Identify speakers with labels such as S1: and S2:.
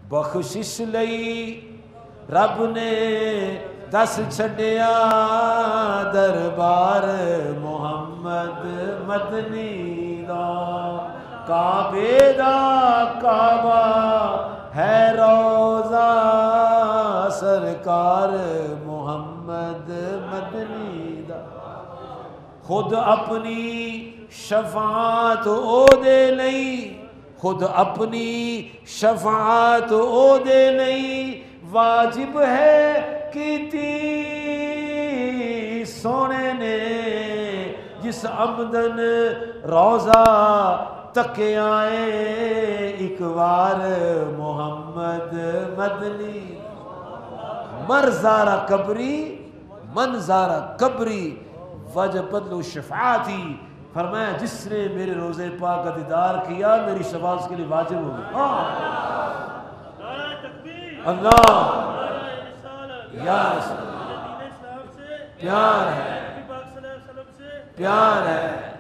S1: بخشش لئی رب نے دس چھڈیا دربار محمد مدنی دا کعبے دا کعبہ ہے روضہ سرکار محمد مدنی دا خود اپنی شفاعت او دے لئی خود اپنی شفاعت او دے لئی واجب ہے کیتی سونے نے جس عمدن روضہ تکے آئے ایک بار محمد مدنی مرزارہ قبری منظارہ قبری وجہ بدلو شفاعتی فرمایا جس نے میرے روزے پاک کا دیدار کیا میری شفاعت اس کے لیے واجب ہوگی اللہ یا رسول پیار ہے پیار ہے